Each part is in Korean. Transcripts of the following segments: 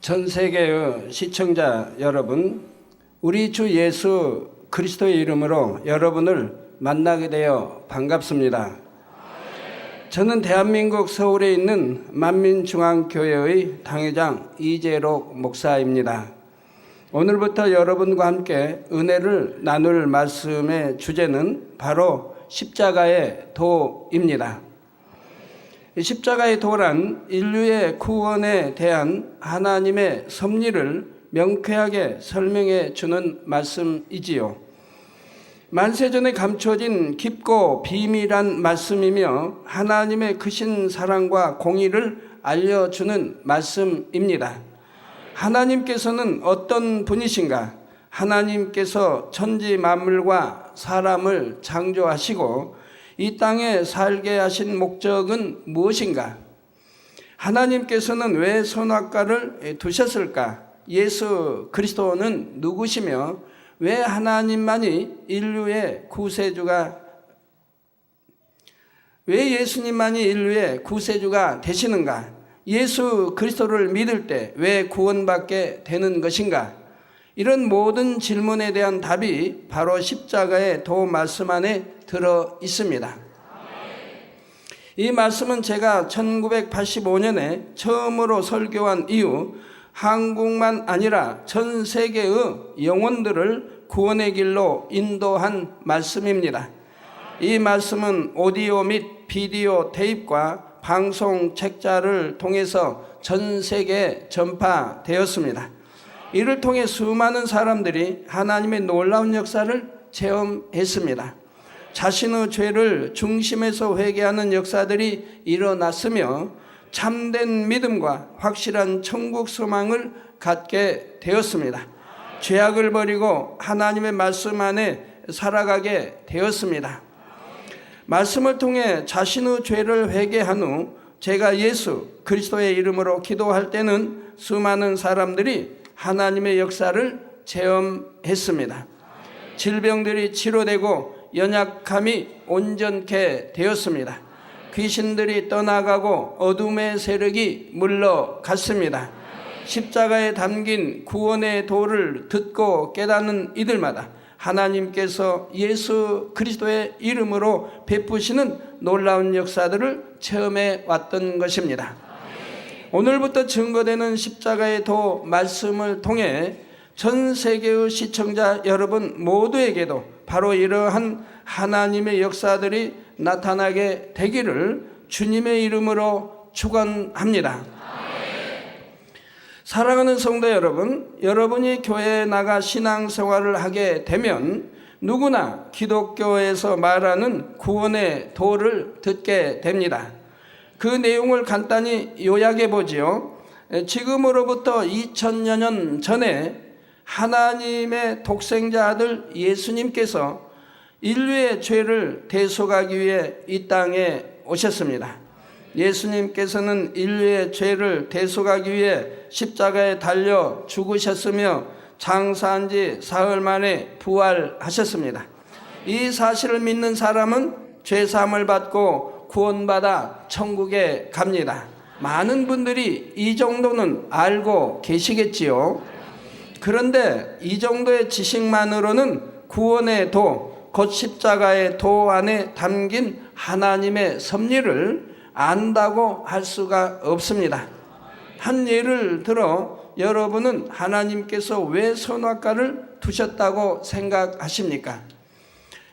전 세계의 시청자 여러분, 우리 주 예수 그리스도의 이름으로 여러분을 만나게 되어 반갑습니다. 저는 대한민국 서울에 있는 만민중앙교회의 당회장 이재록 목사입니다. 오늘부터 여러분과 함께 은혜를 나눌 말씀의 주제는 바로 십자가의 도입니다. 십자가의 도란 인류의 구원에 대한 하나님의 섭리를 명쾌하게 설명해 주는 말씀이지요. 만세전에 감춰진 깊고 비밀한 말씀이며 하나님의 크신 사랑과 공의를 알려주는 말씀입니다. 하나님께서는 어떤 분이신가? 하나님께서 천지 만물과 사람을 창조하시고 이 땅에 살게 하신 목적은 무엇인가? 하나님께서는 왜 선악과를 두셨을까? 예수 그리스도는 누구시며 왜 하나님만이 인류의 구세주가 왜 예수님만이 인류의 구세주가 되시는가? 예수 그리스도를 믿을 때 왜 구원받게 되는 것인가? 이런 모든 질문에 대한 답이 바로 십자가의 도 말씀 안에 들어 있습니다. 이 말씀은 제가 1985년에 처음으로 설교한 이후 한국만 아니라 전 세계의 영혼들을 구원의 길로 인도한 말씀입니다. 이 말씀은 오디오 및 비디오 테이프와 방송 책자를 통해서 전 세계에 전파되었습니다. 이를 통해 수많은 사람들이 하나님의 놀라운 역사를 체험했습니다. 자신의 죄를 중심에서 회개하는 역사들이 일어났으며 참된 믿음과 확실한 천국 소망을 갖게 되었습니다. 죄악을 버리고 하나님의 말씀 안에 살아가게 되었습니다. 말씀을 통해 자신의 죄를 회개한 후 제가 예수 그리스도의 이름으로 기도할 때는 수많은 사람들이 하나님의 역사를 체험했습니다. 질병들이 치료되고 연약함이 온전케 되었습니다. 귀신들이 떠나가고 어둠의 세력이 물러갔습니다. 십자가에 담긴 구원의 도를 듣고 깨닫는 이들마다 하나님께서 예수 그리스도의 이름으로 베푸시는 놀라운 역사들을 체험해 왔던 것입니다. 오늘부터 증거되는 십자가의 도 말씀을 통해 전 세계의 시청자 여러분 모두에게도 바로 이러한 하나님의 역사들이 나타나게 되기를 주님의 이름으로 축원합니다. 사랑하는 성도 여러분, 여러분이 교회에 나가 신앙생활을 하게 되면 누구나 기독교에서 말하는 구원의 도를 듣게 됩니다. 그 내용을 간단히 요약해 보지요. 지금으로부터 2000여 년 전에 하나님의 독생자 아들 예수님께서 인류의 죄를 대속하기 위해 이 땅에 오셨습니다. 예수님께서는 인류의 죄를 대속하기 위해 십자가에 달려 죽으셨으며 장사한 지 사흘 만에 부활하셨습니다. 이 사실을 믿는 사람은 죄사함을 받고 구원받아 천국에 갑니다. 많은 분들이 이 정도는 알고 계시겠지요. 그런데 이 정도의 지식만으로는 구원의 도, 곧 십자가의 도 안에 담긴 하나님의 섭리를 안다고 할 수가 없습니다. 한 예를 들어 여러분은 하나님께서 왜 선악과를 두셨다고 생각하십니까?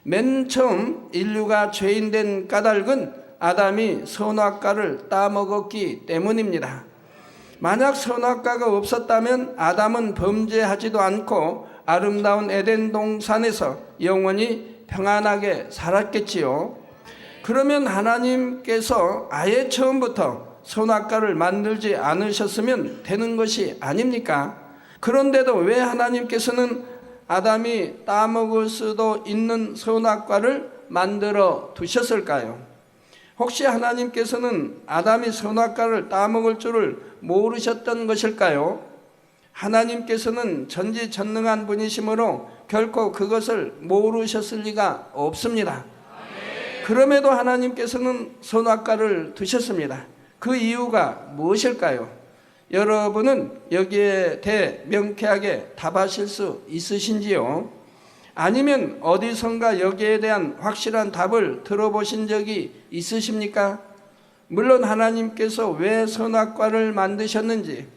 맨 처음 인류가 죄인된 까닭은 아담이 선악과를 따먹었기 때문입니다. 만약 선악과가 없었다면 아담은 범죄하지도 않고 아름다운 에덴 동산에서 영원히 평안하게 살았겠지요. 그러면 하나님께서 아예 처음부터 선악과를 만들지 않으셨으면 되는 것이 아닙니까? 그런데도 왜 하나님께서는 아담이 따먹을 수도 있는 선악과를 만들어 두셨을까요? 혹시 하나님께서는 아담이 선악과를 따먹을 줄을 모르셨던 것일까요? 하나님께서는 전지전능한 분이시므로 결코 그것을 모르셨을 리가 없습니다. 그럼에도 하나님께서는 선악과를 두셨습니다. 그 이유가 무엇일까요? 여러분은 여기에 대해 명쾌하게 답하실 수 있으신지요? 아니면 어디선가 여기에 대한 확실한 답을 들어보신 적이 있으십니까? 물론 하나님께서 왜 선악과를 만드셨는지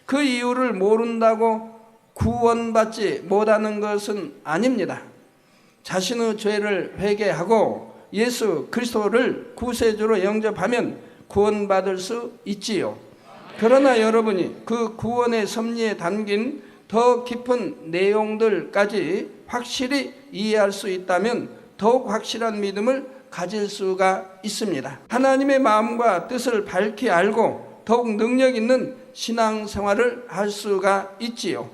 그 이유를 모른다고 구원받지 못하는 것은 아닙니다. 자신의 죄를 회개하고 예수 그리스도를 구세주로 영접하면 구원받을 수 있지요. 그러나 여러분이 그 구원의 섭리에 담긴 더 깊은 내용들까지 확실히 이해할 수 있다면 더욱 확실한 믿음을 가질 수가 있습니다. 하나님의 마음과 뜻을 밝히 알고 더욱 능력 있는 신앙생활을 할 수가 있지요.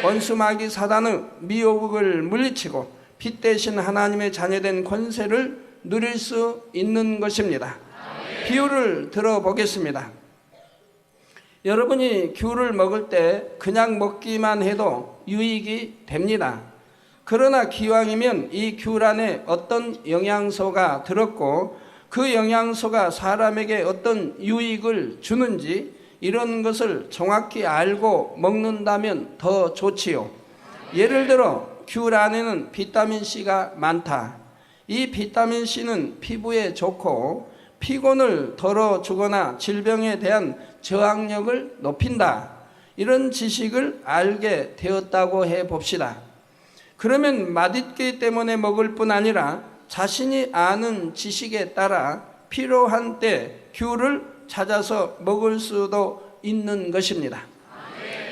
원수 마귀 사단의 미혹을 물리치고 빛 대신 하나님의 자녀된 권세를 누릴 수 있는 것입니다. 비유를 들어보겠습니다. 여러분이 귤을 먹을 때 그냥 먹기만 해도 유익이 됩니다. 그러나 기왕이면 이 귤 안에 어떤 영양소가 들었고 그 영양소가 사람에게 어떤 유익을 주는지 이런 것을 정확히 알고 먹는다면 더 좋지요. 예를 들어 귤 안에는 비타민C가 많다. 이 비타민C는 피부에 좋고 피곤을 덜어주거나 질병에 대한 저항력을 높인다. 이런 지식을 알게 되었다고 해봅시다. 그러면 맛있기 때문에 먹을 뿐 아니라 자신이 아는 지식에 따라 필요한 때 귤을 찾아서 먹을 수도 있는 것입니다.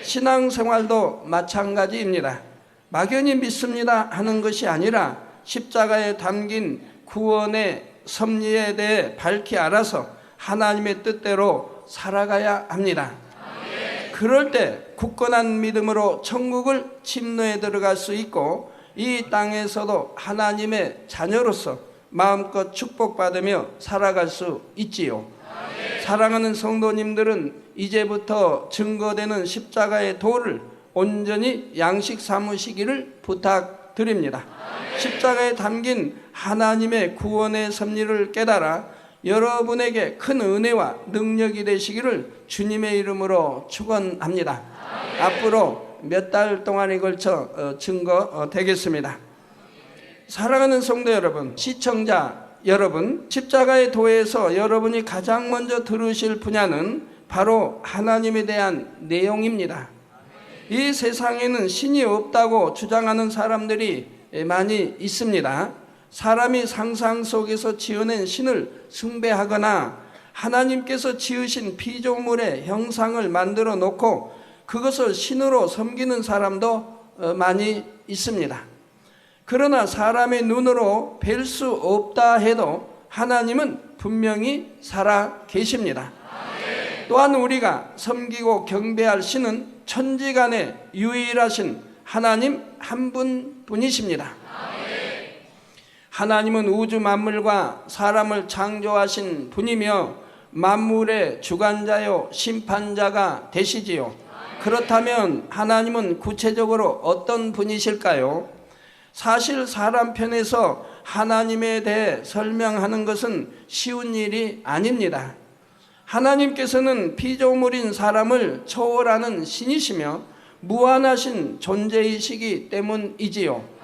신앙생활도 마찬가지입니다. 막연히 믿습니다 하는 것이 아니라 십자가에 담긴 구원의 섭리에 대해 밝히 알아서 하나님의 뜻대로 살아가야 합니다. 그럴 때 굳건한 믿음으로 천국을 침노에 들어갈 수 있고 이 땅에서도 하나님의 자녀로서 마음껏 축복받으며 살아갈 수 있지요. 사랑하는 성도님들은 이제부터 증거되는 십자가의 도를 온전히 양식 삼으시기를 부탁드립니다. 십자가에 담긴 하나님의 구원의 섭리를 깨달아 여러분에게 큰 은혜와 능력이 되시기를 주님의 이름으로 축원합니다. 앞으로 몇 달 동안에 걸쳐 증거 되겠습니다. 사랑하는 성도 여러분, 시청자 여러분, 십자가의 도에서 여러분이 가장 먼저 들으실 분야는 바로 하나님에 대한 내용입니다. 이 세상에는 신이 없다고 주장하는 사람들이 많이 있습니다. 사람이 상상 속에서 지어낸 신을 숭배하거나 하나님께서 지으신 피조물의 형상을 만들어 놓고 그것을 신으로 섬기는 사람도 많이 있습니다. 그러나 사람의 눈으로 뵐 수 없다 해도 하나님은 분명히 살아 계십니다. 또한 우리가 섬기고 경배할 신은 천지간의 유일하신 하나님 한 분뿐이십니다. 하나님은 우주 만물과 사람을 창조하신 분이며 만물의 주관자요 심판자가 되시지요. 그렇다면 하나님은 구체적으로 어떤 분이실까요? 사실 사람 편에서 하나님에 대해 설명하는 것은 쉬운 일이 아닙니다. 하나님께서는 피조물인 사람을 초월하는 신이시며 무한하신 존재이시기 때문이지요.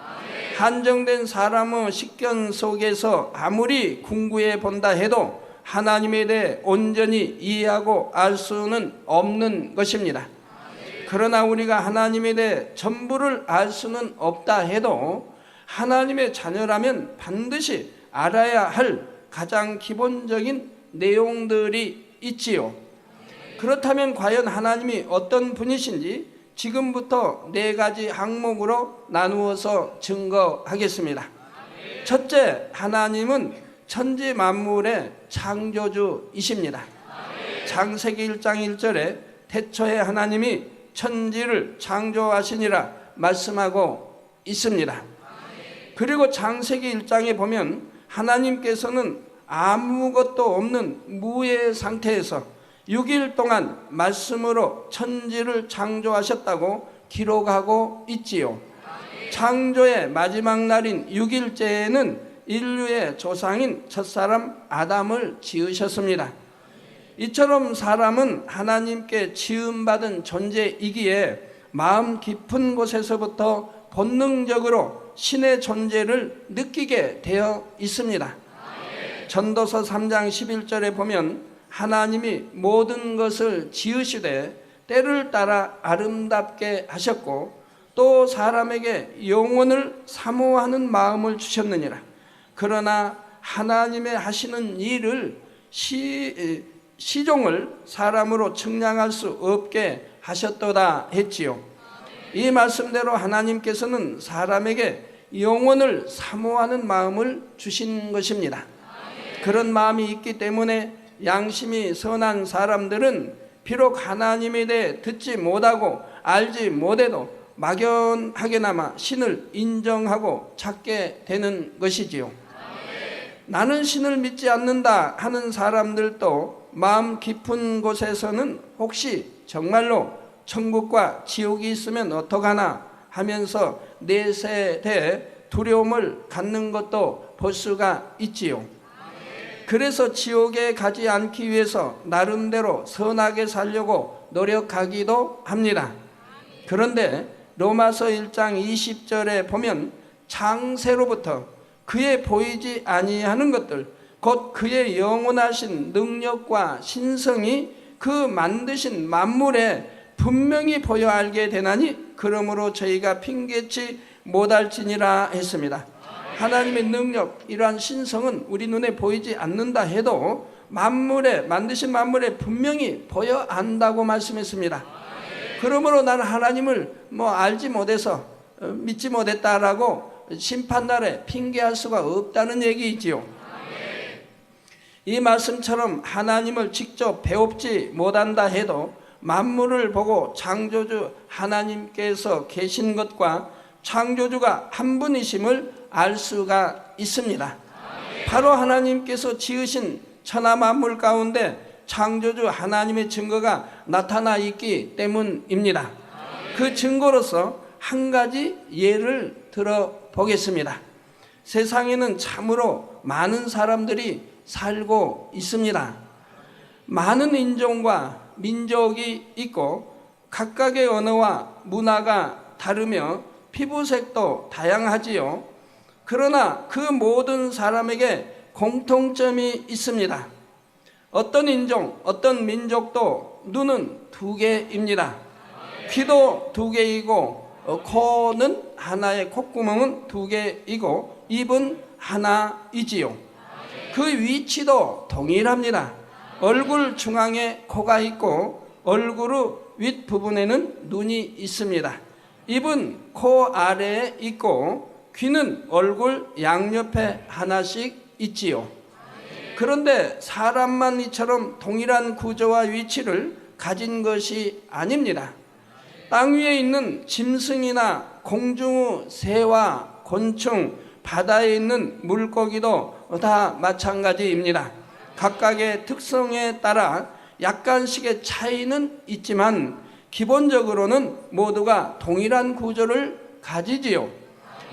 한정된 사람의 식견 속에서 아무리 궁구해 본다 해도 하나님에 대해 온전히 이해하고 알 수는 없는 것입니다. 그러나 우리가 하나님에 대해 전부를 알 수는 없다 해도 하나님의 자녀라면 반드시 알아야 할 가장 기본적인 내용들이 있지요. 그렇다면 과연 하나님이 어떤 분이신지 지금부터 4가지 항목으로 나누어서 증거하겠습니다. 첫째, 하나님은 천지 만물의 창조주이십니다. 창세기 1장 1절에 태초에 하나님이 천지를 창조하시니라 말씀하고 있습니다. 그리고 창세기 1장에 보면 하나님께서는 아무것도 없는 무의 상태에서 6일 동안 말씀으로 천지를 창조하셨다고 기록하고 있지요. 창조의 마지막 날인 6일째에는 인류의 조상인 첫사람 아담을 지으셨습니다. 이처럼 사람은 하나님께 지음받은 존재이기에 마음 깊은 곳에서부터 본능적으로 신의 존재를 느끼게 되어 있습니다. 전도서 3장 11절에 보면 하나님이 모든 것을 지으시되 때를 따라 아름답게 하셨고 또 사람에게 영혼을 사모하는 마음을 주셨느니라. 그러나 하나님의 하시는 일을 시종을 사람으로 측량할 수 없게 하셨도다 했지요. 이 말씀대로 하나님께서는 사람에게 영혼을 사모하는 마음을 주신 것입니다. 그런 마음이 있기 때문에 양심이 선한 사람들은 비록 하나님에 대해 듣지 못하고 알지 못해도 막연하게나마 신을 인정하고 찾게 되는 것이지요. 나는 신을 믿지 않는다 하는 사람들도 마음 깊은 곳에서는 혹시 정말로 천국과 지옥이 있으면 어떡하나 하면서 내세대 두려움을 갖는 것도 볼 수가 있지요. 그래서 지옥에 가지 않기 위해서 나름대로 선하게 살려고 노력하기도 합니다. 그런데 로마서 1장 20절에 보면 창세로부터 그의 보이지 아니하는 것들 곧 그의 영원하신 능력과 신성이 그 만드신 만물에 분명히 보여 알게 되나니 그러므로 저희가 핑계치 못할지니라 했습니다. 하나님의 능력, 이러한 신성은 우리 눈에 보이지 않는다 해도 만드신 만물에 분명히 보여 안다고 말씀했습니다. 그러므로 나는 하나님을 알지 못해서 믿지 못했다라고 심판날에 핑계할 수가 없다는 얘기이지요. 이 말씀처럼 하나님을 직접 배웁지 못한다 해도 만물을 보고 창조주 하나님께서 계신 것과 창조주가 한 분이심을 알 수가 있습니다. 바로 하나님께서 지으신 천하 만물 가운데 창조주 하나님의 증거가 나타나 있기 때문입니다. 그 증거로서 한 가지 예를 들어보겠습니다. 세상에는 참으로 많은 사람들이 살고 있습니다. 많은 인종과 민족이 있고 각각의 언어와 문화가 다르며 피부색도 다양하지요. 그러나 그 모든 사람에게 공통점이 있습니다. 어떤 인종, 어떤 민족도 눈은 두 개입니다. 귀도 두 개이고 코는 하나의 콧구멍은 두 개이고 입은 하나이지요. 그 위치도 동일합니다. 얼굴 중앙에 코가 있고 얼굴 윗부분에는 눈이 있습니다. 입은 코 아래에 있고 귀는 얼굴 양옆에 하나씩 있지요. 그런데 사람만 이처럼 동일한 구조와 위치를 가진 것이 아닙니다. 땅 위에 있는 짐승이나 공중, 새와 곤충, 바다에 있는 물고기도 다 마찬가지입니다. 각각의 특성에 따라 약간씩의 차이는 있지만 기본적으로는 모두가 동일한 구조를 가지지요.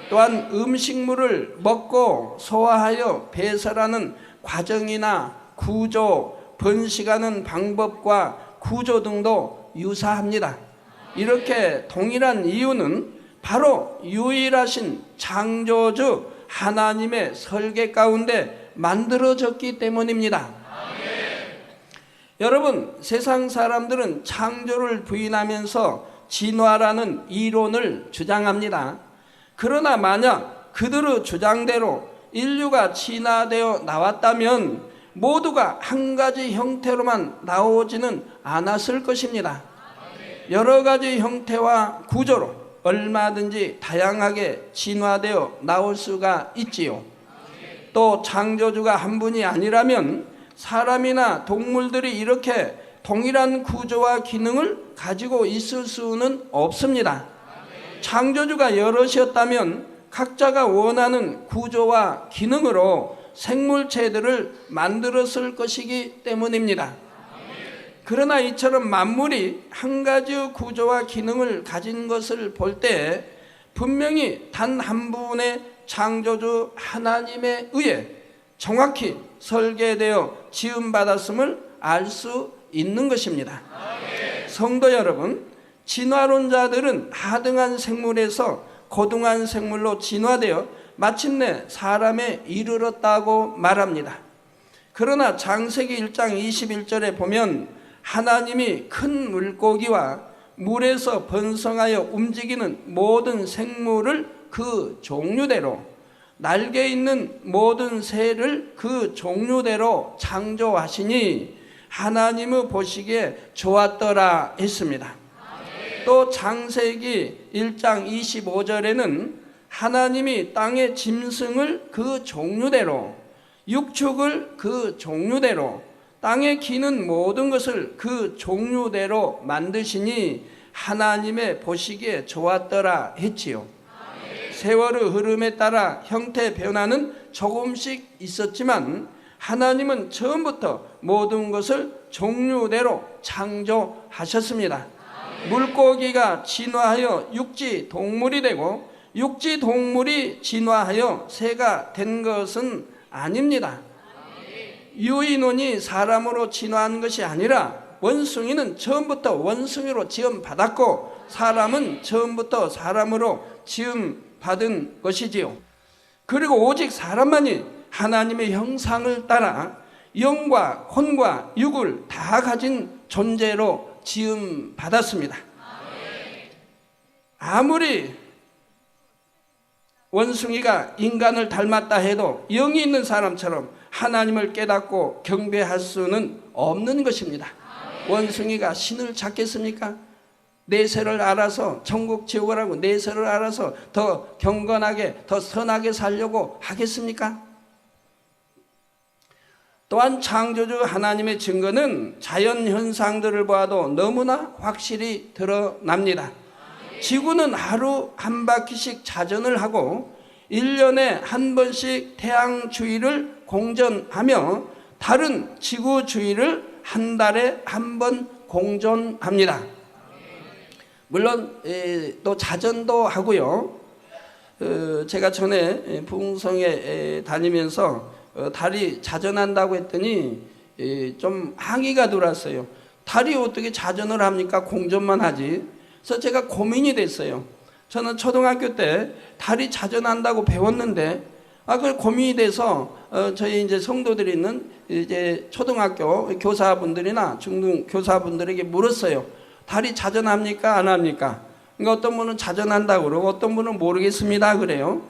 또한 음식물을 먹고 소화하여 배설하는 과정이나 구조, 번식하는 방법과 구조 등도 유사합니다. 이렇게 동일한 이유는 바로 유일하신 창조주 하나님의 설계 가운데 만들어졌기 때문입니다. 여러분, 세상 사람들은 창조를 부인하면서 진화라는 이론을 주장합니다. 그러나 만약 그들의 주장대로 인류가 진화되어 나왔다면 모두가 한 가지 형태로만 나오지는 않았을 것입니다. 여러 가지 형태와 구조로 얼마든지 다양하게 진화되어 나올 수가 있지요. 또 창조주가 한 분이 아니라면 사람이나 동물들이 이렇게 동일한 구조와 기능을 가지고 있을 수는 없습니다. 창조주가 여럿이었다면 각자가 원하는 구조와 기능으로 생물체들을 만들었을 것이기 때문입니다. 그러나 이처럼 만물이 한 가지 구조와 기능을 가진 것을 볼 때 분명히 단 한 분의 창조주 하나님에 의해 정확히 설계되어 지음받았음을 알 수 있는 것입니다. 성도 여러분, 진화론자들은 하등한 생물에서 고등한 생물로 진화되어 마침내 사람에 이르렀다고 말합니다. 그러나 창세기 1장 21절에 보면 하나님이 큰 물고기와 물에서 번성하여 움직이는 모든 생물을 그 종류대로, 날개 있는 모든 새를 그 종류대로 창조하시니 하나님의 보시기에 좋았더라 했습니다. 또 창세기 1장 25절에는 하나님이 땅의 짐승을 그 종류대로, 육축을 그 종류대로, 땅에 기는 모든 것을 그 종류대로 만드시니 하나님의 보시기에 좋았더라 했지요. 세월의 흐름에 따라 형태 변화는 조금씩 있었지만 하나님은 처음부터 모든 것을 종류대로 창조하셨습니다. 물고기가 진화하여 육지 동물이 되고 육지 동물이 진화하여 새가 된 것은 아닙니다. 유인원이 사람으로 진화한 것이 아니라 원숭이는 처음부터 원숭이로 지음받았고 사람은 처음부터 사람으로 지음받은 것이지요. 그리고 오직 사람만이 하나님의 형상을 따라 영과 혼과 육을 다 가진 존재로 지음받았습니다. 아무리 원숭이가 인간을 닮았다 해도 영이 있는 사람처럼 하나님을 깨닫고 경배할 수는 없는 것입니다. 원숭이가 신을 찾겠습니까? 내세를 알아서 천국 지옥을 하고 내세를 알아서 더 경건하게 더 선하게 살려고 하겠습니까? 또한 창조주 하나님의 증거는 자연 현상들을 보아도 너무나 확실히 드러납니다. 지구는 하루 한 바퀴씩 자전을 하고 1년에 한 번씩 태양 주위를 공전하며 달은 지구 주위를 한 달에 한 번 공전합니다. 물론 또 자전도 하고요. 제가 전에 부흥성에 다니면서 달이 자전한다고 했더니 좀 항의가 들어왔어요. 달이 어떻게 자전을 합니까? 공전만 하지. 그래서 제가 고민이 됐어요. 저는 초등학교 때 달이 자전한다고 배웠는데 그걸 고민이 돼서 저희 이제 성도들이 있는 이제 초등학교 교사분들이나 중등 교사분들에게 물었어요. 달이 자전합니까? 안 합니까? 그러니까 어떤 분은 자전한다고 그러고 어떤 분은 모르겠습니다 그래요.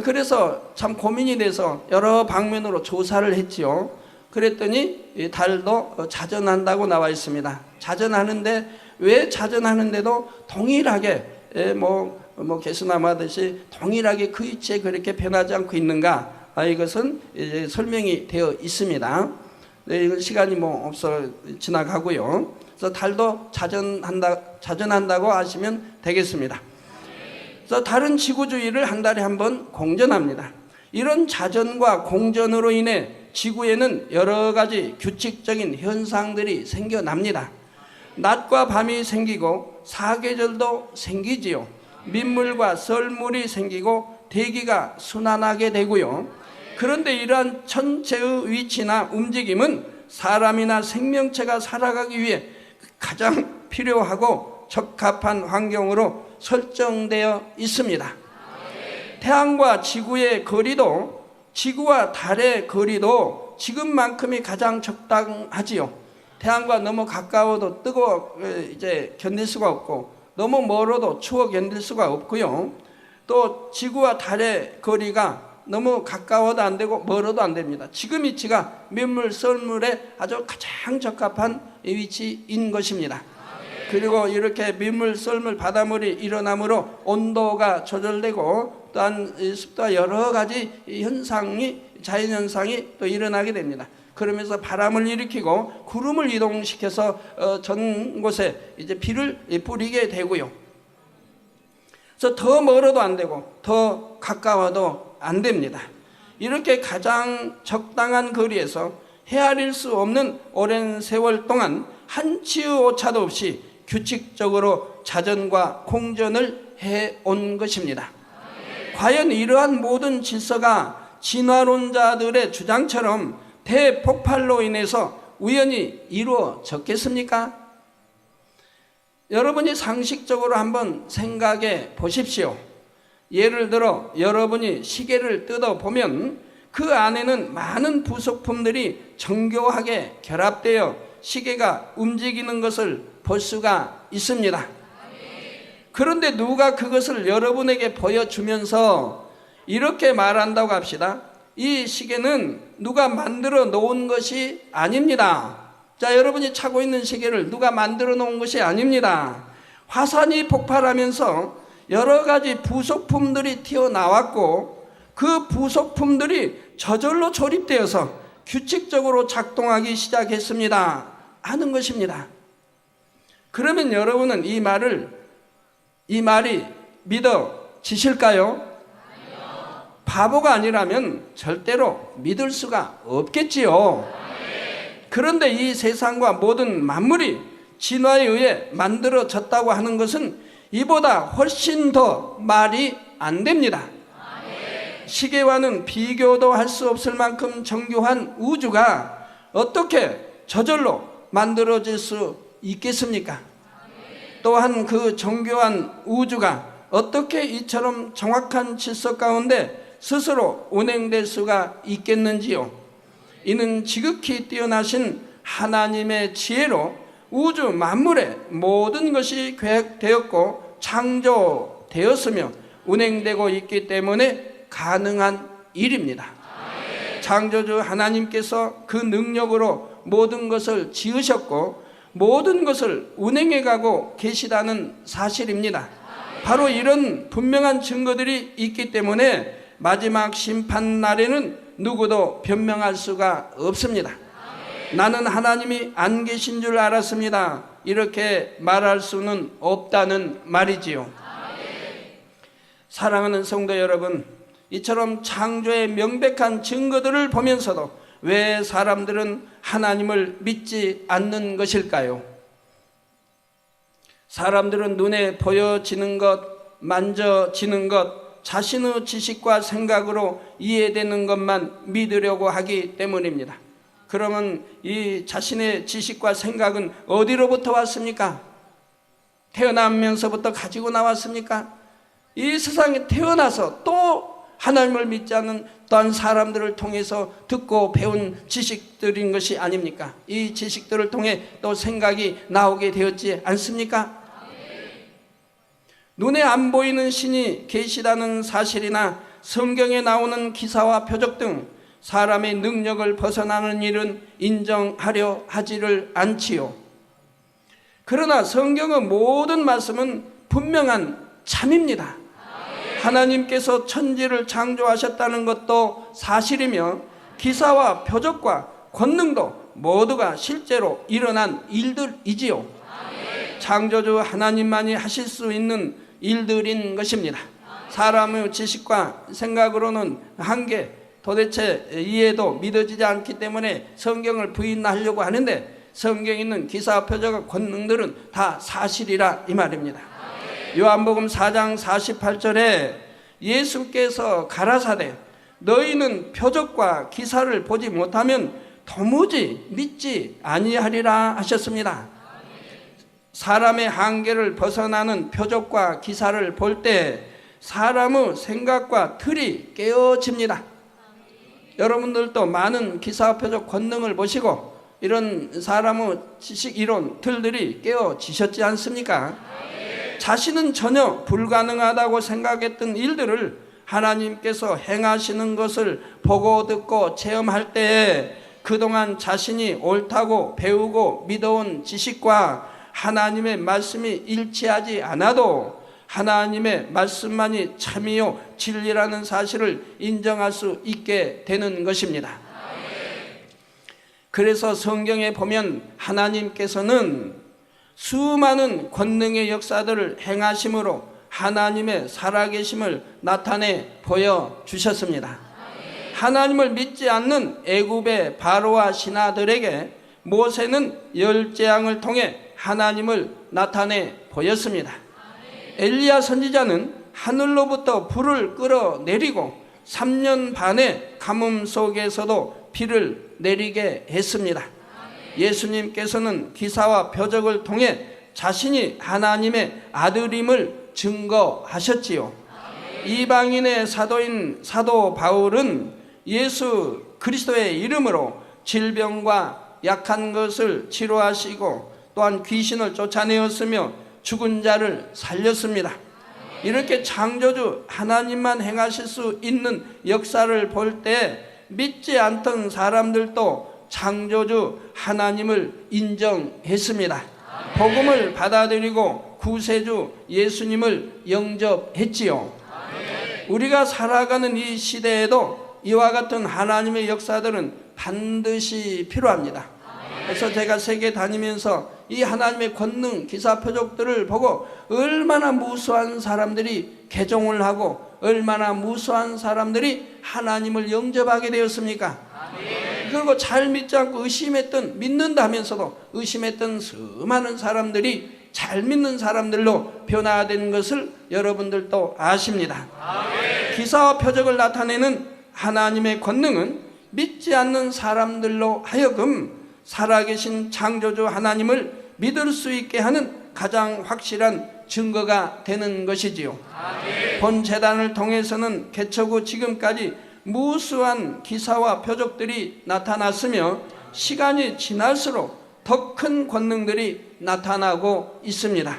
그래서 참 고민이 돼서 여러 방면으로 조사를 했지요. 그랬더니 달도 자전한다고 나와 있습니다. 자전하는데 왜 자전하는데도 동일하게 뭐 개수나무 하듯이 동일하게 그 위치에 그렇게 변하지 않고 있는가? 이것은 이제 설명이 되어 있습니다. 이건 시간이 없어 지나가고요. 그래서 달도 자전한다고 하시면 되겠습니다. 그래서 달은 지구 주위를 한 달에 한 번 공전합니다. 이런 자전과 공전으로 인해 지구에는 여러 가지 규칙적인 현상들이 생겨납니다. 낮과 밤이 생기고 사계절도 생기지요. 민물과 썰물이 생기고 대기가 순환하게 되고요. 그런데 이러한 천체의 위치나 움직임은 사람이나 생명체가 살아가기 위해 가장 필요하고 적합한 환경으로 설정되어 있습니다. 태양과 지구의 거리도 지구와 달의 거리도 지금만큼이 가장 적당하지요. 태양과 너무 가까워도 뜨거워 이제 견딜 수가 없고 너무 멀어도 추워 견딜 수가 없고요. 또 지구와 달의 거리가 너무 가까워도 안 되고 멀어도 안 됩니다. 지금 위치가 민물, 썰물에 아주 가장 적합한 위치인 것입니다. 그리고 이렇게 민물, 썰물, 바닷물이 일어나므로 온도가 조절되고 또한 습도와 여러 가지 현상이 자연현상이 또 일어나게 됩니다. 그러면서 바람을 일으키고 구름을 이동시켜서 전 곳에 이제 비를 뿌리게 되고요. 그래서 더 멀어도 안 되고 더 가까워도 안 됩니다. 이렇게 가장 적당한 거리에서 헤아릴 수 없는 오랜 세월 동안 한치의 오차도 없이 규칙적으로 자전과 공전을 해온 것입니다. 과연 이러한 모든 질서가 진화론자들의 주장처럼 대폭발로 인해서 우연히 이루어졌겠습니까? 여러분이 상식적으로 한번 생각해 보십시오. 예를 들어 여러분이 시계를 뜯어보면 그 안에는 많은 부속품들이 정교하게 결합되어 시계가 움직이는 것을 볼 수가 있습니다. 그런데 누가 그것을 여러분에게 보여주면서 이렇게 말한다고 합시다. 이 시계는 누가 만들어 놓은 것이 아닙니다. 자, 여러분이 차고 있는 시계를 누가 만들어 놓은 것이 아닙니다. 화산이 폭발하면서 여러 가지 부속품들이 튀어나왔고 그 부속품들이 저절로 조립되어서 규칙적으로 작동하기 시작했습니다 하는 것입니다. 그러면 여러분은 이 말이 믿어지실까요? 바보가 아니라면 절대로 믿을 수가 없겠지요. 그런데 이 세상과 모든 만물이 진화에 의해 만들어졌다고 하는 것은 이보다 훨씬 더 말이 안 됩니다. 시계와는 비교도 할 수 없을 만큼 정교한 우주가 어떻게 저절로 만들어질 수 있겠습니까? 또한 그 정교한 우주가 어떻게 이처럼 정확한 질서 가운데 스스로 운행될 수가 있겠는지요? 이는 지극히 뛰어나신 하나님의 지혜로 우주 만물의 모든 것이 계획되었고 창조되었으며 운행되고 있기 때문에 가능한 일입니다. 창조주 하나님께서 그 능력으로 모든 것을 지으셨고 모든 것을 운행해 가고 계시다는 사실입니다. 바로 이런 분명한 증거들이 있기 때문에 마지막 심판 날에는 누구도 변명할 수가 없습니다. 나는 하나님이 안 계신 줄 알았습니다. 이렇게 말할 수는 없다는 말이지요. 사랑하는 성도 여러분, 이처럼 창조의 명백한 증거들을 보면서도 왜 사람들은 하나님을 믿지 않는 것일까요? 사람들은 눈에 보여지는 것, 만져지는 것, 자신의 지식과 생각으로 이해되는 것만 믿으려고 하기 때문입니다. 그러면 이 자신의 지식과 생각은 어디로부터 왔습니까? 태어나면서부터 가지고 나왔습니까? 이 세상에 태어나서 또 하나님을 믿지 않는 또한 사람들을 통해서 듣고 배운 지식들인 것이 아닙니까? 이 지식들을 통해 또 생각이 나오게 되었지 않습니까? 눈에 안 보이는 신이 계시다는 사실이나 성경에 나오는 기사와 표적 등 사람의 능력을 벗어나는 일은 인정하려 하지를 않지요. 그러나 성경의 모든 말씀은 분명한 참입니다. 하나님께서 천지를 창조하셨다는 것도 사실이며 기사와 표적과 권능도 모두가 실제로 일어난 일들이지요. 창조주 하나님만이 하실 수 있는 일들인 것입니다. 사람의 지식과 생각으로는 한계, 도대체 이해도 믿어지지 않기 때문에 성경을 부인하려고 하는데 성경에 있는 기사, 표적과 권능들은 다 사실이라 이 말입니다. 요한복음 4장 48절에 예수께서 가라사대 너희는 표적과 기사를 보지 못하면 도무지 믿지 아니하리라 하셨습니다. 사람의 한계를 벗어나는 표적과 기사를 볼 때 사람의 생각과 틀이 깨어집니다. 여러분들도 많은 기사, 표적, 권능을 보시고 이런 사람의 지식, 이론, 틀들이 깨어지셨지 않습니까? 자신은 전혀 불가능하다고 생각했던 일들을 하나님께서 행하시는 것을 보고 듣고 체험할 때에 그동안 자신이 옳다고 배우고 믿어온 지식과 하나님의 말씀이 일치하지 않아도 하나님의 말씀만이 참이요 진리라는 사실을 인정할 수 있게 되는 것입니다. 그래서 성경에 보면 하나님께서는 수많은 권능의 역사들을 행하심으로 하나님의 살아계심을 나타내 보여주셨습니다. 하나님을 믿지 않는 애굽의 바로와 신하들에게 모세는 열 재앙을 통해 하나님을 나타내 보였습니다. 엘리야 선지자는 하늘로부터 불을 끌어내리고 3년 반의 가뭄 속에서도 비를 내리게 했습니다. 예수님께서는 기사와 표적을 통해 자신이 하나님의 아들임을 증거하셨지요. 이방인의 사도인 사도 바울은 예수 그리스도의 이름으로 질병과 약한 것을 치료하시고 또한 귀신을 쫓아내었으며 죽은 자를 살렸습니다. 이렇게 창조주 하나님만 행하실 수 있는 역사를 볼 때 믿지 않던 사람들도 창조주 하나님을 인정했습니다. 복음을 받아들이고 구세주 예수님을 영접했지요. 우리가 살아가는 이 시대에도 이와 같은 하나님의 역사들은 반드시 필요합니다. 그래서 제가 세계 다니면서 이 하나님의 권능, 기사, 표적들을 보고 얼마나 무수한 사람들이 개종을 하고 얼마나 무수한 사람들이 하나님을 영접하게 되었습니까? 그리고 잘 믿지 않고 의심했던, 믿는다면서도 의심했던 수많은 사람들이 잘 믿는 사람들로 변화된 것을 여러분들도 아십니다. 기사와 표적을 나타내는 하나님의 권능은 믿지 않는 사람들로 하여금 살아계신 창조주 하나님을 믿을 수 있게 하는 가장 확실한 증거가 되는 것이지요. 본 재단을 통해서는 개척 후 지금까지 무수한 기사와 표적들이 나타났으며 시간이 지날수록 더 큰 권능들이 나타나고 있습니다.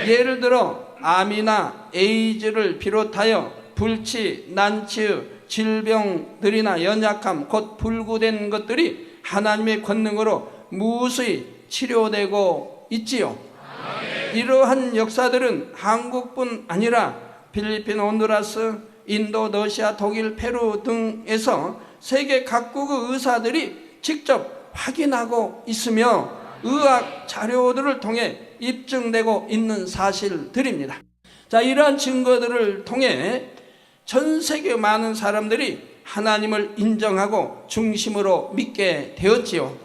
예를 들어 암이나 에이즈를 비롯하여 불치, 난치, 질병들이나 연약함, 곧 불구된 것들이 하나님의 권능으로 무수히 치료되고 있지요. 이러한 역사들은 한국뿐 아니라 필리핀, 혼두라스, 인도, 러시아, 독일, 페루 등에서 세계 각국의 의사들이 직접 확인하고 있으며 의학 자료들을 통해 입증되고 있는 사실들입니다. 자, 이러한 증거들을 통해 전 세계 많은 사람들이 하나님을 인정하고 중심으로 믿게 되었지요.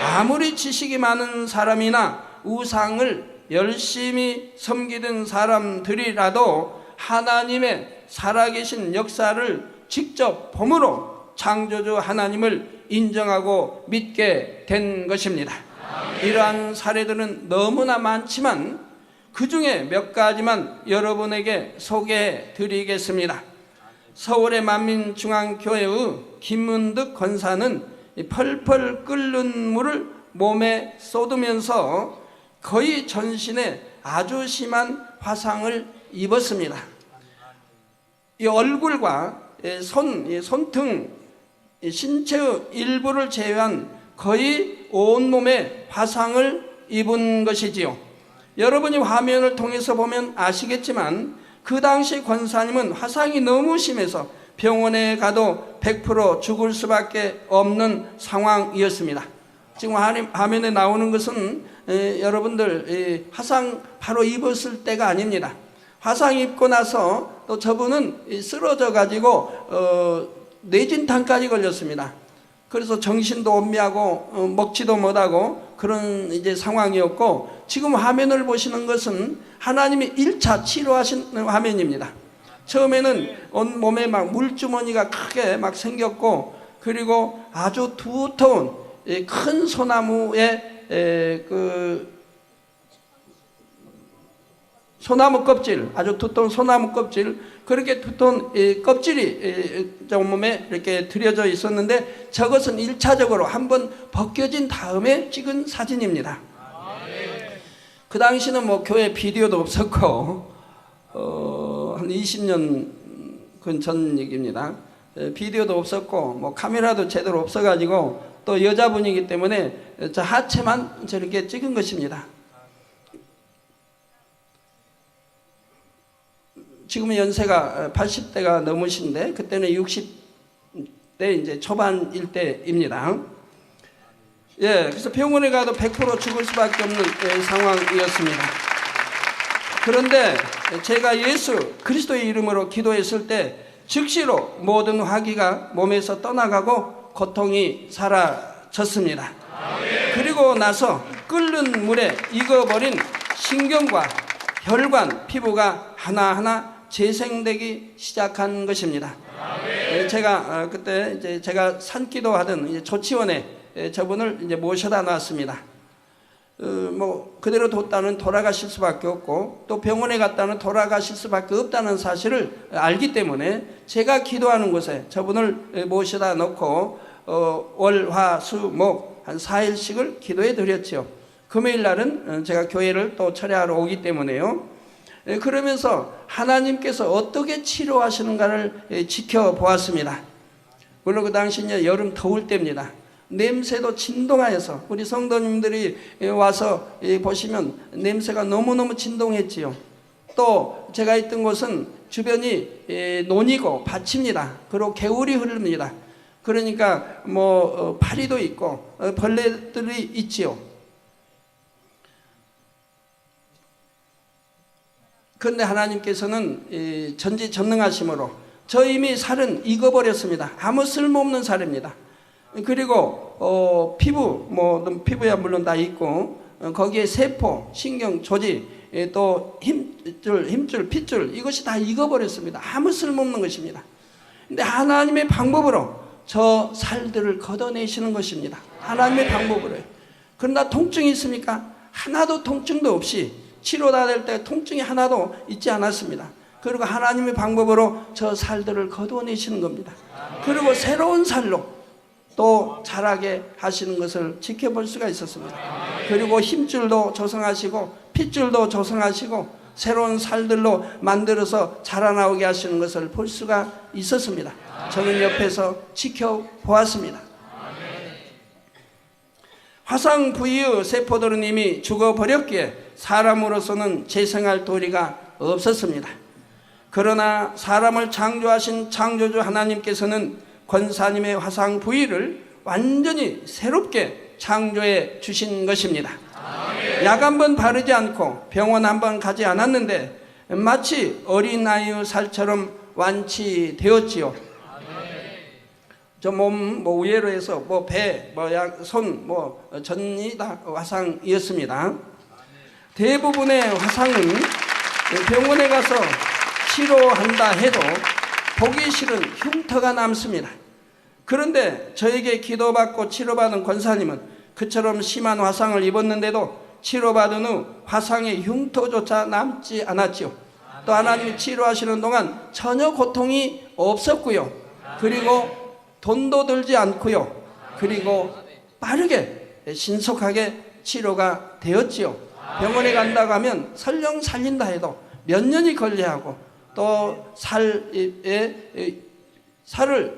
아무리 지식이 많은 사람이나 우상을 열심히 섬기던 사람들이라도 하나님의 살아계신 역사를 직접 봄으로 창조주 하나님을 인정하고 믿게 된 것입니다. 이러한 사례들은 너무나 많지만 그 중에 몇 가지만 여러분에게 소개해 드리겠습니다. 서울의 만민중앙교회의 김문득 권사는 펄펄 끓는 물을 몸에 쏟으면서 거의 전신에 아주 심한 화상을 입었습니다. 이 얼굴과 손등, 신체의 일부를 제외한 거의 온몸에 화상을 입은 것이지요. 여러분이 화면을 통해서 보면 아시겠지만 그 당시 권사님은 화상이 너무 심해서 병원에 가도 100% 죽을 수밖에 없는 상황이었습니다. 지금 화면에 나오는 것은 여러분들 화상 바로 입었을 때가 아닙니다. 화상 입고 나서 또 저분은 쓰러져 가지고 뇌진탕까지 걸렸습니다. 그래서 정신도 혼미하고 먹지도 못하고 그런 이제 상황이었고, 지금 화면을 보시는 것은 하나님이 1차 치료하신 화면입니다. 처음에는 온몸에 막 물주머니가 크게 막 생겼고, 그리고 아주 두터운 큰 소나무에 소나무 껍질, 아주 두터운 소나무 껍질, 그렇게 두터운 껍질이 온몸에 이렇게 들여져 있었는데 저것은 1차적으로 한번 벗겨진 다음에 찍은 사진입니다. 그 당시는 뭐 교회 비디오도 없었고 한 20년 전 얘기입니다. 비디오도 없었고 뭐 카메라도 제대로 없어가지고 또 여자분이기 때문에 저 하체만 저렇게 찍은 것입니다. 지금은 연세가 80대가 넘으신데 그때는 60대 이제 초반일 때입니다. 예, 그래서 병원에 가도 100% 죽을 수밖에 없는 상황이었습니다. 그런데 제가 예수 그리스도의 이름으로 기도했을 때 즉시로 모든 화기가 몸에서 떠나가고 고통이 사라졌습니다. 그리고 나서 끓는 물에 익어버린 신경과 혈관, 피부가 하나하나 재생되기 시작한 것입니다. 제가 그때 이제 제가 산기도 하던 이제 조치원에 저분을 이제 모셔다 놨습니다. 뭐 그대로 뒀다는 돌아가실 수밖에 없고, 또 병원에 갔다는 돌아가실 수밖에 없다는 사실을 알기 때문에 제가 기도하는 곳에 저분을 모셔다 놓고 월, 화, 수, 목 한 4일씩을 기도해 드렸지요. 금요일 날은 제가 교회를 또 철회하러 오기 때문에요. 그러면서 하나님께서 어떻게 치료하시는가를 지켜보았습니다. 물론 그 당시는 여름 더울 때입니다. 냄새도 진동하여서 우리 성도님들이 와서 보시면 냄새가 너무너무 진동했지요. 또 제가 있던 곳은 주변이 논이고 밭입니다. 그리고 개울이 흐릅니다. 그러니까 뭐 파리도 있고 벌레들이 있지요. 그런데 하나님께서는 전지전능하심으로 저 이미 살은 익어버렸습니다. 아무 쓸모없는 살입니다. 그리고 피부, 뭐 피부야 물론 다 있고 거기에 세포, 신경, 조직, 또 힘줄, 핏줄, 이것이 다 익어버렸습니다. 아무 쓸모없는 것입니다. 근데 하나님의 방법으로 저 살들을 걷어내시는 것입니다. 하나님의 방법으로요. 그러나 통증이 있습니까? 하나도 통증도 없이 치료받을 때 통증이 하나도 있지 않았습니다. 그리고 하나님의 방법으로 저 살들을 거두어내시는 겁니다. 그리고 새로운 살로 또 자라게 하시는 것을 지켜볼 수가 있었습니다. 그리고 힘줄도 조성하시고 핏줄도 조성하시고 새로운 살들로 만들어서 자라나오게 하시는 것을 볼 수가 있었습니다. 저는 옆에서 지켜보았습니다. 화상 부위의 세포들은 이미 죽어버렸기에 사람으로서는 재생할 도리가 없었습니다. 그러나 사람을 창조하신 창조주 하나님께서는 권사님의 화상 부위를 완전히 새롭게 창조해 주신 것입니다. 약 한 번 바르지 않고 병원 한 번 가지 않았는데 마치 어린아이의 살처럼 완치되었지요. 저 몸 우회로 해서 배, 손, 전이 다 화상이었습니다. 대부분의 화상은 병원에 가서 치료한다 해도 보기 싫은 흉터가 남습니다. 그런데 저에게 기도받고 치료받은 권사님은 그처럼 심한 화상을 입었는데도 치료받은 후 화상의 흉터조차 남지 않았지요. 또 하나님이 치료하시는 동안 전혀 고통이 없었고요. 그리고 돈도 들지 않고요. 그리고 빠르게 신속하게 치료가 되었지요. 병원에 간다고 하면 설령 살린다 해도 몇 년이 걸려야 하고, 또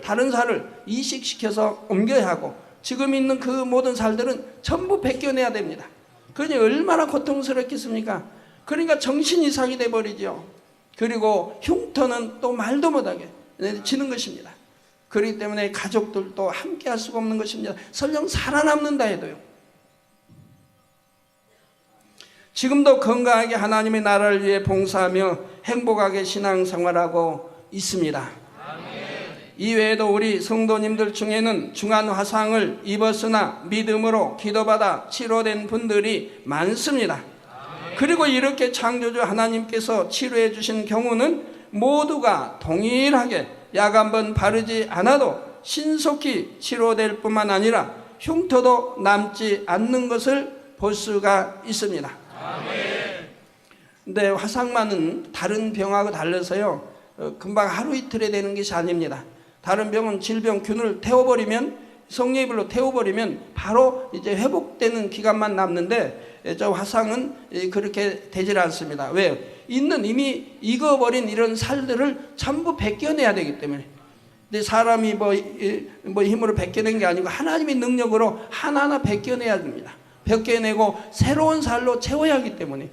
다른 살을 이식시켜서 옮겨야 하고, 지금 있는 그 모든 살들은 전부 벗겨내야 됩니다. 그러니 얼마나 고통스럽겠습니까? 그러니까 정신 이상이 돼버리죠. 그리고 흉터는 또 말도 못하게 지는 것입니다. 그렇기 때문에 가족들도 함께 할 수가 없는 것입니다. 설령 살아남는다 해도요. 지금도 건강하게 하나님의 나라를 위해 봉사하며 행복하게 신앙생활하고 있습니다. 이외에도 우리 성도님들 중에는 중한 화상을 입었으나 믿음으로 기도받아 치료된 분들이 많습니다. 그리고 이렇게 창조주 하나님께서 치료해 주신 경우는 모두가 동일하게 약 한 번 바르지 않아도 신속히 치료될 뿐만 아니라 흉터도 남지 않는 것을 볼 수가 있습니다. 근데 화상만은 다른 병하고 달라서요, 금방 하루 이틀에 되는 것이 아닙니다. 다른 병은 질병균을 태워버리면, 성녀이불로 태워버리면 바로 이제 회복되는 기간만 남는데, 저 화상은 그렇게 되질 않습니다. 왜요? 이미 익어버린 이런 살들을 전부 벗겨내야 되기 때문에. 근데 사람이 힘으로 벗겨낸 게 아니고 하나님의 능력으로 하나하나 벗겨내야 됩니다. 벗겨내고 새로운 살로 채워야 하기 때문에.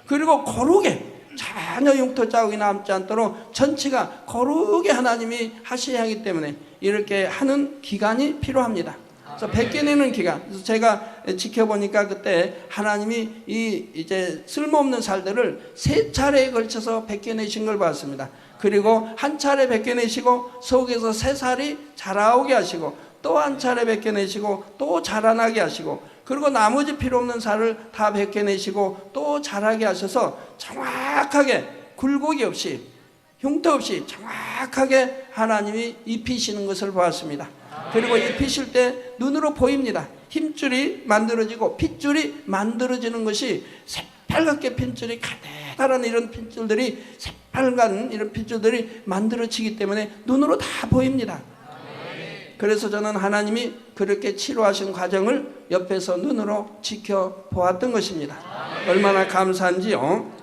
그리고 고르게 전혀 흉터 자국이 남지 않도록 전체가 거룩하게 하나님이 하셔야 하기 때문에 이렇게 하는 기간이 필요합니다. 그래서 벗겨내는 기간. 그래서 제가 지켜보니까 그때 하나님이 이제 쓸모없는 살들을 3차례에 걸쳐서 벗겨내신 걸 봤습니다. 그리고 한 차례 벗겨내시고 속에서 새살이 자라오게 하시고, 또 한 차례 벗겨내시고 또 자라나게 하시고, 그리고 나머지 필요 없는 살을 다 벗겨내시고 또 자라게 하셔서 정확하게 굴곡이 없이 흉터 없이 정확하게 하나님이 입히시는 것을 보았습니다. 그리고 입히실 때 눈으로 보입니다. 힘줄이 만들어지고 핏줄이 만들어지는 것이 새빨갛게 핏줄이 가득한 이런 핏줄들이 새빨간 이런 핏줄들이 만들어지기 때문에 눈으로 다 보입니다. 그래서 저는 하나님이 그렇게 치료하신 과정을 옆에서 눈으로 지켜보았던 것입니다. 얼마나 감사한지요.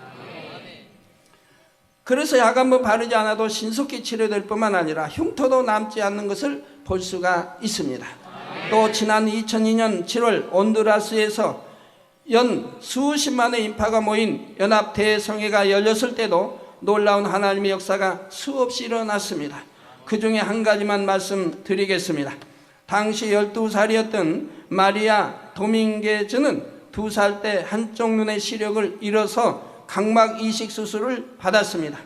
그래서 약 한번 바르지 않아도 신속히 치료될 뿐만 아니라 흉터도 남지 않는 것을 볼 수가 있습니다. 또 지난 2002년 7월 온두라스에서 연 수십만의 인파가 모인 연합 대성회가 열렸을 때도 놀라운 하나님의 역사가 수없이 일어났습니다. 그 중에 한 가지만 말씀드리겠습니다. 당시 12살이었던 마리아 도밍게즈는 2살 때 한쪽 눈의 시력을 잃어서 각막 이식 수술을 받았습니다.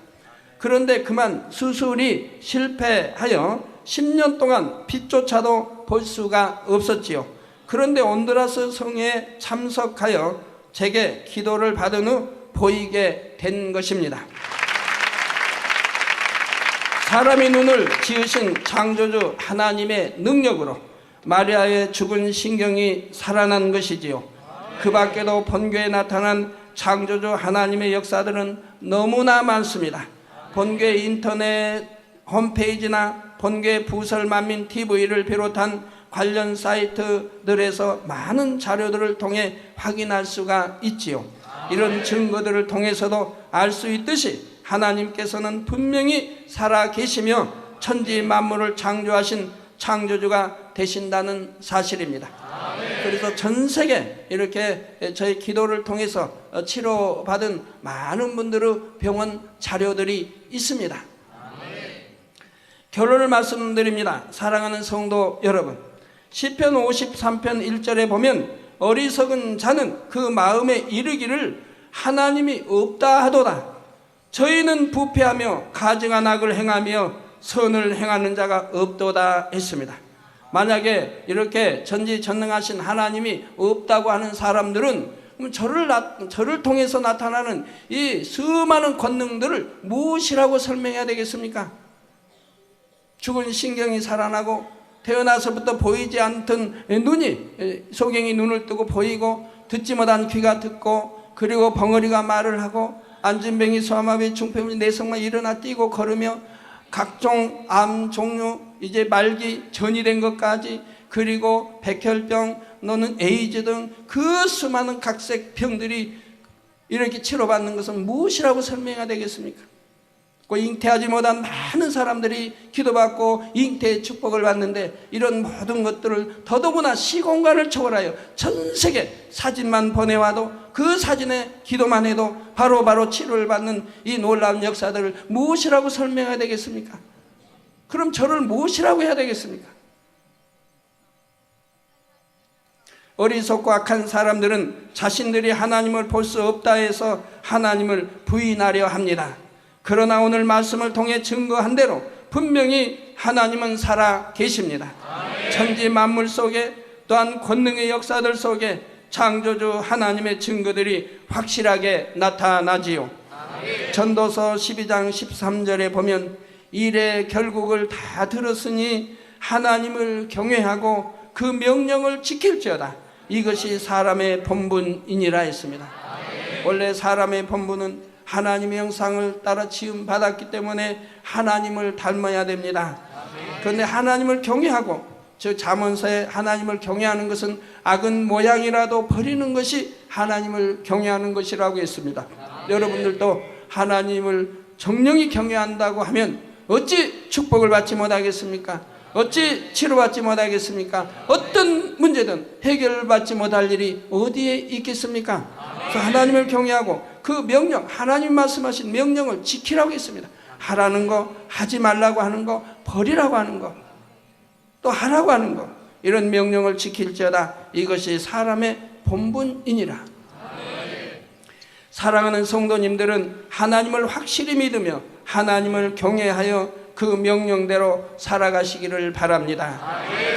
그런데 그만 수술이 실패하여 10년 동안 빛조차도 볼 수가 없었지요. 그런데 온두라스 성회에 참석하여 제게 기도를 받은 후 보이게 된 것입니다. 사람의 눈을 지으신 창조주 하나님의 능력으로 마리아의 죽은 신경이 살아난 것이지요. 그 밖에도 본교에 나타난 창조주 하나님의 역사들은 너무나 많습니다. 본교회 인터넷 홈페이지나 본교회 부설만민 TV를 비롯한 관련 사이트들에서 많은 자료들을 통해 확인할 수가 있지요. 이런 증거들을 통해서도 알 수 있듯이 하나님께서는 분명히 살아 계시며 천지 만물을 창조하신 창조주가 되신다는 사실입니다. 그래서 전 세계 이렇게 저희 기도를 통해서 치료받은 많은 분들의 병원 자료들이 있습니다. 결론을 말씀드립니다. 사랑하는 성도 여러분, 시편 53편 1절에 보면 어리석은 자는 그 마음에 이르기를 하나님이 없다 하도다. 저희는 부패하며 가증한 악을 행하며 선을 행하는 자가 없도다 했습니다. 만약에 이렇게 전지전능하신 하나님이 없다고 하는 사람들은 저를 통해서 나타나는 이 수많은 권능들을 무엇이라고 설명해야 되겠습니까? 죽은 신경이 살아나고 태어나서부터 보이지 않던 눈이 소경이 눈을 뜨고 보이고 듣지 못한 귀가 듣고 그리고 벙어리가 말을 하고 안진뱅이 소아마비 중풍이 내성만 일어나 뛰고 걸으며 각종 암 종류 이제 말기 전이 된 것까지 그리고 백혈병 또는 에이즈 등 그 수많은 각색 병들이 이렇게 치료받는 것은 무엇이라고 설명해야 되겠습니까? 그 잉태하지 못한 많은 사람들이 기도받고 잉태의 축복을 받는데 이런 모든 것들을 더더구나 시공간을 초월하여 전 세계 사진만 보내와도 그 사진에 기도만 해도 바로바로 치료를 받는 이 놀라운 역사들을 무엇이라고 설명해야 되겠습니까? 그럼 저를 무엇이라고 해야 되겠습니까? 어리석고 악한 사람들은 자신들이 하나님을 볼 수 없다 해서 하나님을 부인하려 합니다. 그러나 오늘 말씀을 통해 증거한 대로 분명히 하나님은 살아 계십니다. 천지 만물 속에 또한 권능의 역사들 속에 창조주 하나님의 증거들이 확실하게 나타나지요. 전도서 12장 13절에 보면 일의 결국을 다 들었으니 하나님을 경외하고 그 명령을 지킬지어다. 이것이 사람의 본분이니라 했습니다. 원래 사람의 본분은 하나님의 형상을 따라 지음 받았기 때문에 하나님을 닮아야 됩니다. 그런데 하나님을 경외하고 저 잠언서에 하나님을 경외하는 것은 악은 모양이라도 버리는 것이 하나님을 경외하는 것이라고 했습니다. 여러분들도 하나님을 정령히 경외한다고 하면 어찌 축복을 받지 못하겠습니까? 어찌 치료받지 못하겠습니까? 어떤 문제든 해결받지 못할 일이 어디에 있겠습니까? 그래서 하나님을 경외하고 그 명령, 하나님 말씀하신 명령을 지키라고 했습니다. 하라는 거, 하지 말라고 하는 거, 버리라고 하는 거, 또 하라고 하는 거, 이런 명령을 지킬지어다. 이것이 사람의 본분이니라. 사랑하는 성도님들은 하나님을 확실히 믿으며 하나님을 경외하여 그 명령대로 살아가시기를 바랍니다.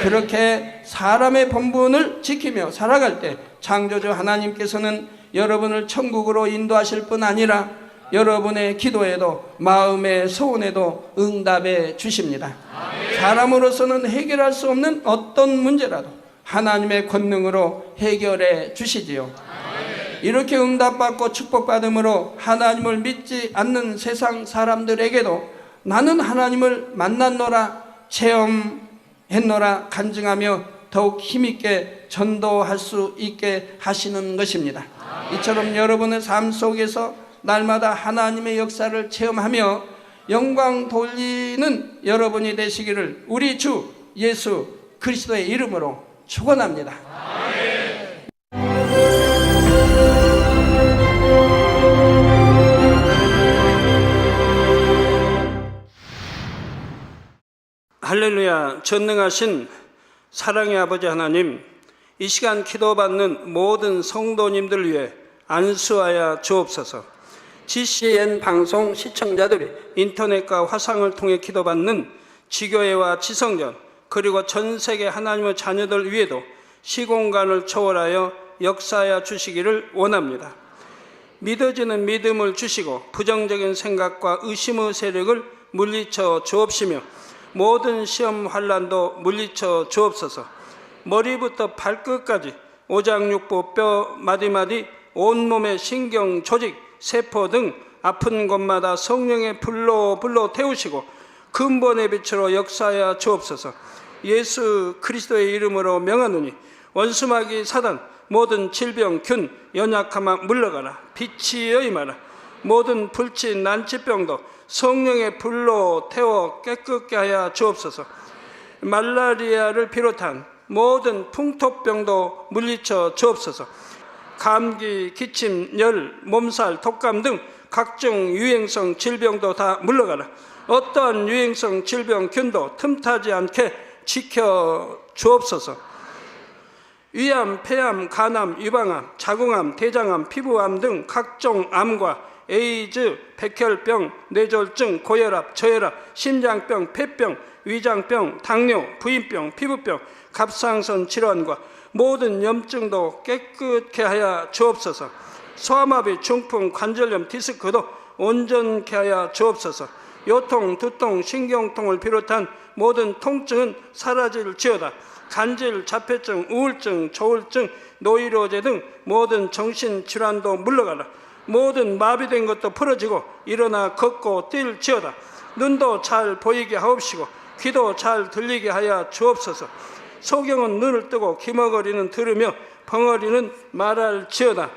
그렇게 사람의 본분을 지키며 살아갈 때 창조주 하나님께서는 여러분을 천국으로 인도하실 뿐 아니라 여러분의 기도에도 마음의 소원에도 응답해 주십니다. 사람으로서는 해결할 수 없는 어떤 문제라도 하나님의 권능으로 해결해 주시지요. 이렇게 응답받고 축복받음으로 하나님을 믿지 않는 세상 사람들에게도 나는 하나님을 만났노라, 체험했노라 간증하며 더욱 힘있게 전도할 수 있게 하시는 것입니다. 이처럼 여러분의 삶 속에서 날마다 하나님의 역사를 체험하며 영광 돌리는 여러분이 되시기를 우리 주 예수 그리스도의 이름으로 축원합니다. 할렐루야. 전능하신 사랑의 아버지 하나님, 이 시간 기도받는 모든 성도님들 위해 안수하여 주옵소서. GCN 방송 시청자들이 인터넷과 화상을 통해 기도받는 지교회와 지성전, 그리고 전 세계 하나님의 자녀들 위에도 시공간을 초월하여 역사하여 주시기를 원합니다. 믿어지는 믿음을 주시고 부정적인 생각과 의심의 세력을 물리쳐 주옵시며 모든 시험 환난도 물리쳐 주옵소서. 머리부터 발끝까지 오장육부 뼈 마디마디 온몸의 신경 조직 세포 등 아픈 곳마다 성령의 불로 태우시고 근본의 빛으로 역사하여 주옵소서. 예수 그리스도의 이름으로 명하노니 원수마귀 사단 모든 질병 균 연약함아 물러가라. 빛이 여임하라. 모든 불치 난치병도 성령의 불로 태워 깨끗게 하여 주옵소서. 말라리아를 비롯한 모든 풍토병도 물리쳐 주옵소서. 감기, 기침, 열, 몸살, 독감 등 각종 유행성 질병도 다 물러가라. 어떠한 유행성 질병 균도 틈타지 않게 지켜 주옵소서. 위암, 폐암, 간암, 유방암, 자궁암, 대장암, 피부암 등 각종 암과 에이즈, 백혈병, 뇌졸중, 고혈압, 저혈압, 심장병, 폐병, 위장병, 당뇨, 부인병, 피부병, 갑상선 질환과 모든 염증도 깨끗게 하여 주옵소서. 소아마비, 중풍, 관절염, 디스크도 온전케 하여 주옵소서. 요통, 두통, 신경통을 비롯한 모든 통증은 사라질지어다. 간질, 자폐증, 우울증, 조울증, 노이로제 등 모든 정신질환도 물러가라. 모든 마비된 것도 풀어지고 일어나 걷고 뛸지어다. 눈도 잘 보이게 하옵시고 귀도 잘 들리게 하여 주옵소서. 소경은 눈을 뜨고 기머거리는 들으며 벙어리는 말할지어다.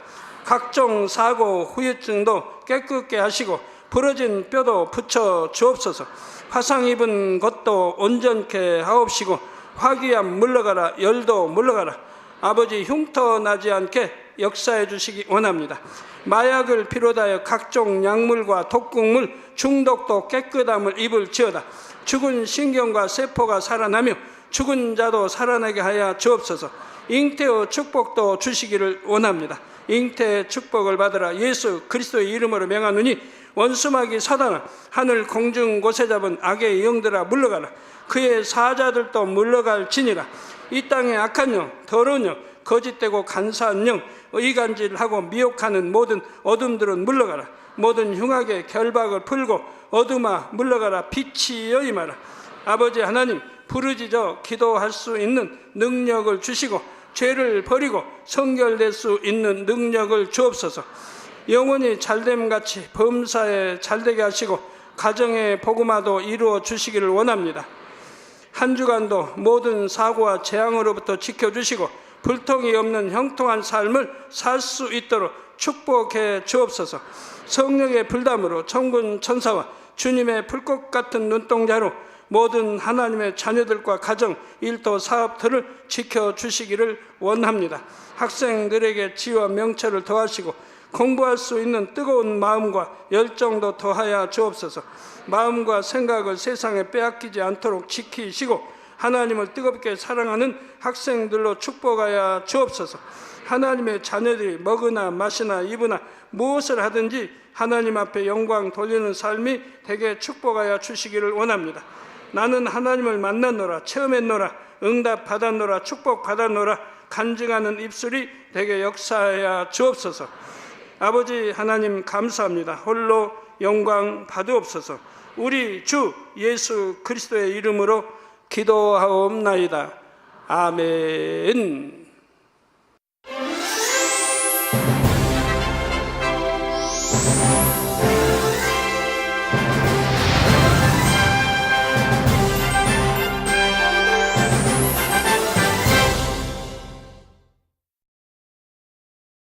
각종 사고 후유증도 깨끗게 하시고 부러진 뼈도 붙여 주옵소서. 화상 입은 것도 온전케 하옵시고 화기암 물러가라. 열도 물러가라. 아버지 흉터 나지 않게 역사해 주시기 원합니다. 마약을 비롯하여 각종 약물과 독극물 중독도 깨끗함을 입을지어다. 죽은 신경과 세포가 살아나며 죽은 자도 살아나게 하여 주옵소서. 잉태의 축복도 주시기를 원합니다. 잉태의 축복을 받으라. 예수 그리스도의 이름으로 명하노니 원수마귀 사단아 하늘 공중 곳에 잡은 악의 영들아 물러가라. 그의 사자들도 물러갈지니라. 이 땅의 악한 영, 더러운 영, 거짓되고 간사한 영, 의간질하고 미혹하는 모든 어둠들은 물러가라. 모든 흉악의 결박을 풀고 어둠아 물러가라. 빛이 여임하라. 아버지 하나님, 부르짖어 기도할 수 있는 능력을 주시고 죄를 버리고 성결될 수 있는 능력을 주옵소서. 영원히 잘됨같이 범사에 잘되게 하시고 가정의 복음화도 이루어 주시기를 원합니다. 한 주간도 모든 사고와 재앙으로부터 지켜주시고 불통이 없는 형통한 삶을 살 수 있도록 축복해 주옵소서. 성령의 불담으로 천군 천사와 주님의 불꽃 같은 눈동자로 모든 하나님의 자녀들과 가정, 일도, 사업들을 지켜주시기를 원합니다. 학생들에게 지혜와 명철을 더하시고 공부할 수 있는 뜨거운 마음과 열정도 더하여 주옵소서. 마음과 생각을 세상에 빼앗기지 않도록 지키시고 하나님을 뜨겁게 사랑하는 학생들로 축복하여 주옵소서. 하나님의 자녀들이 먹으나 마시나 입으나 무엇을 하든지 하나님 앞에 영광 돌리는 삶이 되게 축복하여 주시기를 원합니다. 나는 하나님을 만났노라, 체험했노라, 응답 받았노라, 축복 받았노라 간증하는 입술이 되게 역사하여 주옵소서. 아버지 하나님 감사합니다. 홀로 영광 받으옵소서. 우리 주 예수 그리스도의 이름으로 기도하옵나이다. 아멘.